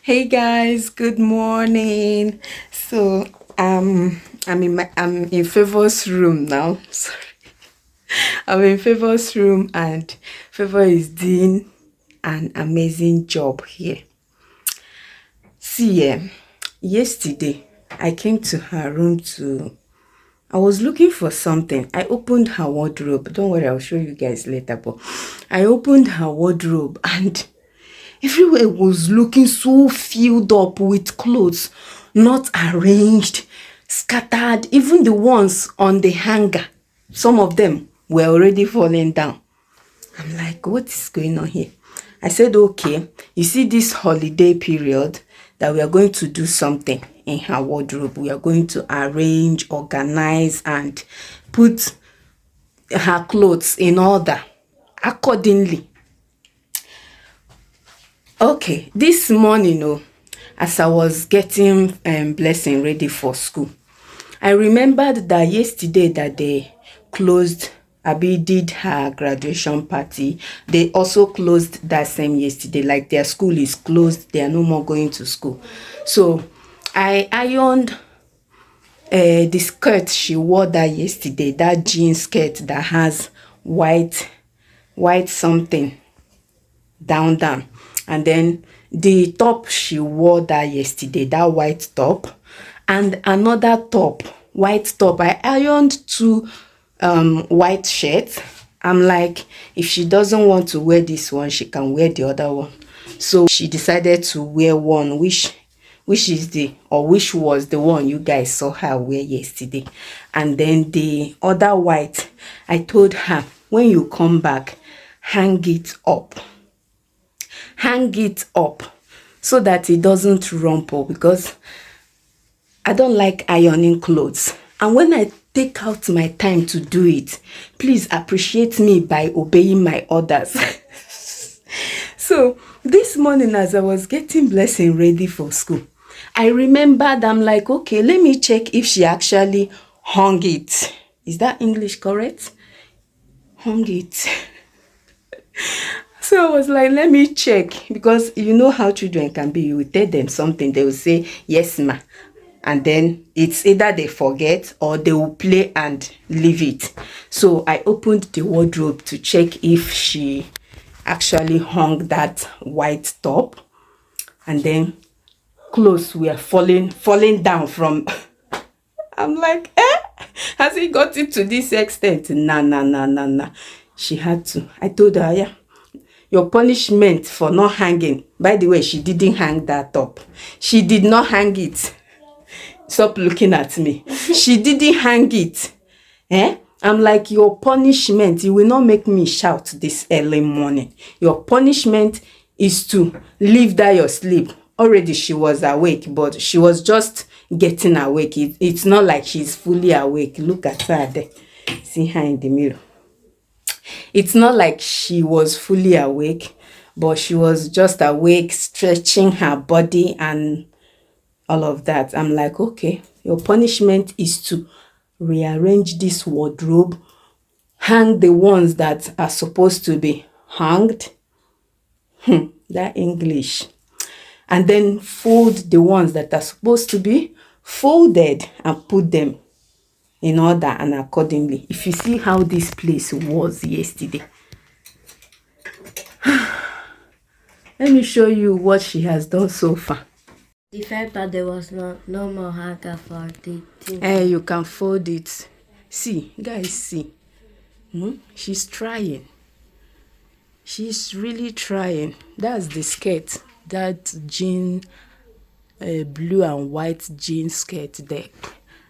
Hey guys, good morning. So I'm in Favor's room now. Sorry. I'm in Favor's room and Favor is doing an amazing job here. See, yesterday I came to her room I was looking for something. I opened her wardrobe. Don't worry, I'll show you guys later, but I opened her wardrobe and everywhere was looking so filled up with clothes, not arranged, scattered. Even the ones on the hanger, some of them were already falling down. I'm like, what is going on here? I said, okay, you see this holiday period that we are going to do something in her wardrobe. We are going to arrange, organize, and put her clothes in order accordingly. Okay, this morning, as I was getting Blessing ready for school, I remembered that yesterday that they closed, Abby did her graduation party. They also closed that same yesterday, like their school is closed. They are no more going to school. So I ironed the skirt she wore that yesterday, that jean skirt that has white something down, and then the top she wore that yesterday, that white top, and another top, white top. I ironed two white shirts. I'm like, if she doesn't want to wear this one, she can wear the other one. So she decided to wear one which was the one you guys saw her wear yesterday. And then the other white, I told her, when you come back, hang it up so that it doesn't rumple, because I don't like ironing clothes. And when I take out my time to do it, please appreciate me by obeying my orders. So this morning, as I was getting Blessing ready for school, I remembered, I'm like, okay, let me check if she actually hung it. Is that English correct? Hung it. So I was like, let me check, because you know how children can be. You will tell them something, they will say, yes, ma. And then it's either they forget or they will play and leave it. So I opened the wardrobe to check if she actually hung that white top. And then clothes were falling down from... I'm like, has it got it to this extent? Nah. She had to. I told her, yeah, your punishment for not hanging. By the way, she didn't hang that up. She did not hang it. Stop looking at me. She didn't hang it. I'm like, your punishment, you will not make me shout this early morning. Your punishment is to leave that your sleep. Already she was awake, but she was just getting awake. It's not like she's fully awake. Look at her there. See her in the mirror. It's not like she was fully awake, but she was just awake, stretching her body and all of that. I'm like, okay, your punishment is to rearrange this wardrobe, hang the ones that are supposed to be hanged. That English. And then fold the ones that are supposed to be folded and put them in order and accordingly. If you see how this place was yesterday, let me show you what she has done so far. The fact that there was no more hanger for the thing. You can fold it. See, guys, see. She's trying. She's really trying. That's the skirt. That jean, blue and white jean skirt there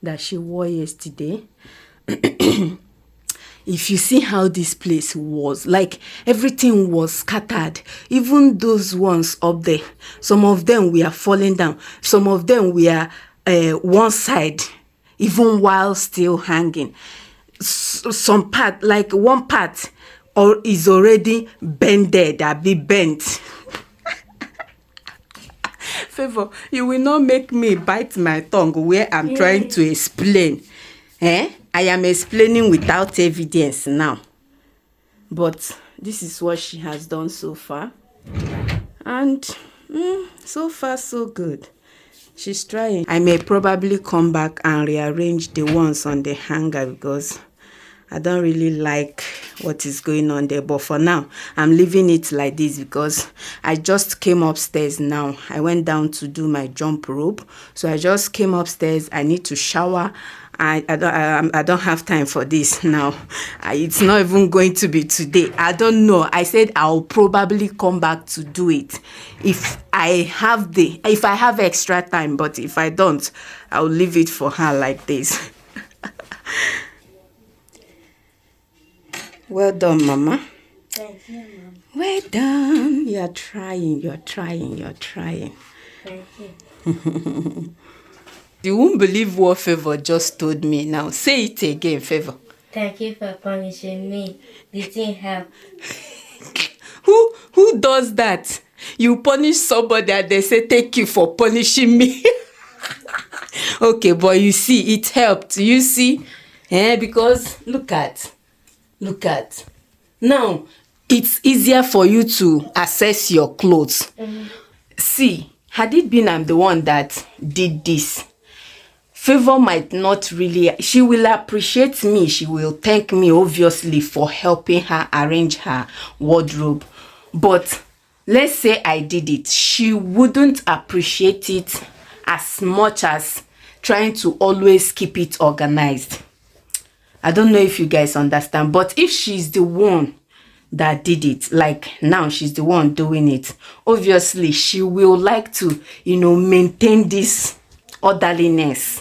that she wore yesterday. If you see how this place was, like everything was scattered. Even those ones up there, some of them were falling down. Some of them were one side, even while still hanging. Some part, like one part, or is already bended, bent. Favor, you will not make me bite my tongue where I'm trying to explain. I am explaining without evidence now. But this is what she has done so far. And So far so good. She's trying. I may probably come back and rearrange the ones on the hanger because I don't really like what is going on there. But for now, I'm leaving it like this because I just came upstairs now. I went down to do my jump rope. So I just came upstairs. I need to shower. I don't have time for this now. It's not even going to be today. I don't know. I said I'll probably come back to do it if I have extra time. But if I don't, I'll leave it for her like this. Well done, Mama. Thank you, Mom. Well done. You're trying. Thank you. You won't believe what Favour just told me now. Say it again, Favour. Thank you for punishing me. It didn't help. Who does that? You punish somebody and they say thank you for punishing me. Okay, but you see, it helped. You see? Because look at. Now, it's easier for you to access your clothes. See, had it been I'm the one that did this, Favour might not really, she will appreciate me. She will thank me, obviously, for helping her arrange her wardrobe. But let's say I did it. She wouldn't appreciate it as much as trying to always keep it organized. I don't know if you guys understand. But if she's the one that did it, like now she's the one doing it, obviously she will like to, maintain this orderliness.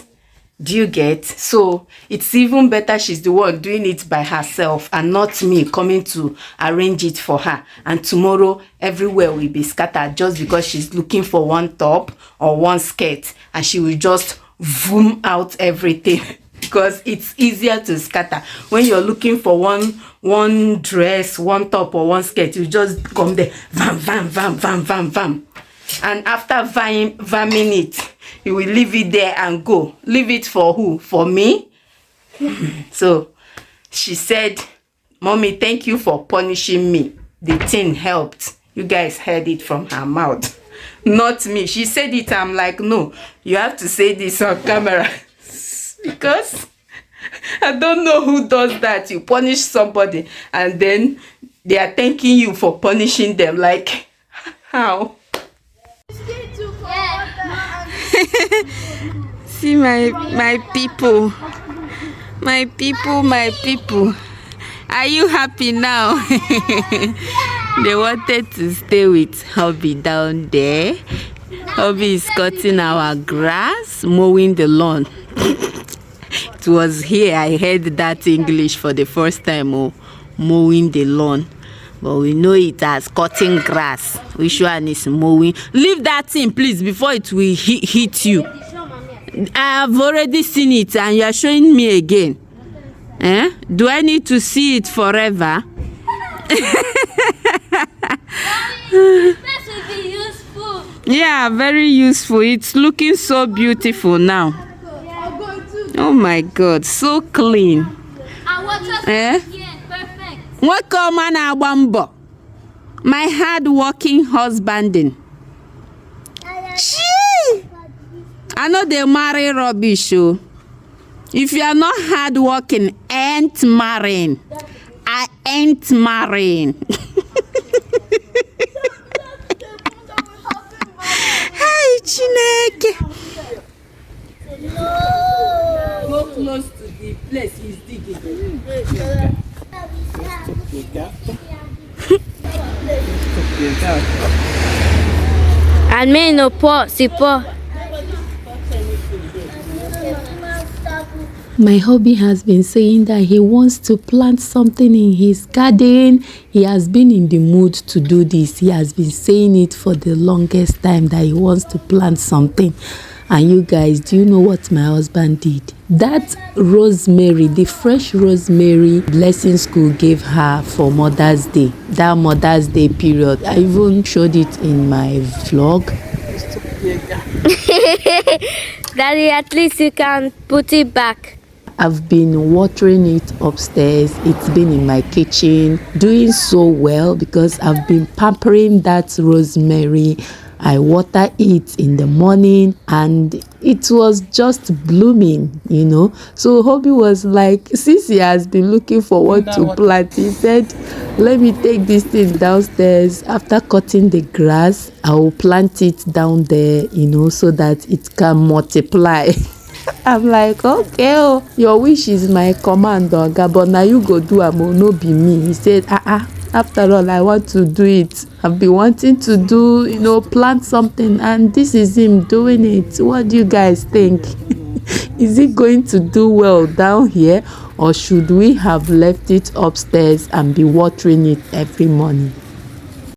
Do you get? So it's even better she's the one doing it by herself and not me coming to arrange it for her. And tomorrow everywhere will be scattered just because she's looking for one top or one skirt and she will just boom out everything. Because it's easier to scatter. When you're looking for one dress, one top or one skirt, you just come there, vam. And after vamming it, you will leave it there and go. Leave it for who? For me? So she said, Mommy, thank you for punishing me. The thing helped. You guys heard it from her mouth. Not me. She said it. I'm like, no, you have to say this on camera. Because I don't know who does that. You punish somebody and then they are thanking you for punishing them. Like, how? See my people. My people. Are you happy now? They wanted to stay with hubby down there. Hubby is cutting our grass, mowing the lawn. It was here I heard that English for the first time, mowing the lawn. But we know it as cutting grass. Which one is mowing? Leave that thing, please, before it will hit you. I have already seen it and you are showing me again. Do I need to see it forever? This will be useful. Yeah, very useful. It's looking so beautiful now. Oh my God, so clean. Perfect. What come on, Awambo? My hard-working husbanding. Gee! I know they marry rubbish. If you are not hard-working, ain't marrying. I ain't marrying. Hey, Chineke. Go close to the place he's digging. Almeno si può. My hubby has been saying that he wants to plant something in his garden. He has been in the mood to do this. He has been saying it for the longest time that he wants to plant something. And you guys, do you know what my husband did? That rosemary, the fresh rosemary blessing school gave her for Mother's Day, that Mother's Day period. I even showed it in my vlog. Daddy, at least you can put it back. I've been watering it upstairs. It's been in my kitchen, doing so well because I've been pampering that rosemary I water it in the morning, and it was just blooming, you know. So Hobby was like, since he has been looking forward to plant, he said, let me take this thing downstairs. After cutting the grass, I will plant it down there, you know, so that it can multiply. I'm like, okay, oh, your wish is my command, oga, but now you go do am, no be me. He said, after all, I want to do it. I've been wanting to do, you know, plant something, and this is him doing it. What do you guys think? Is it going to do well down here, or should we have left it upstairs and be watering it every morning?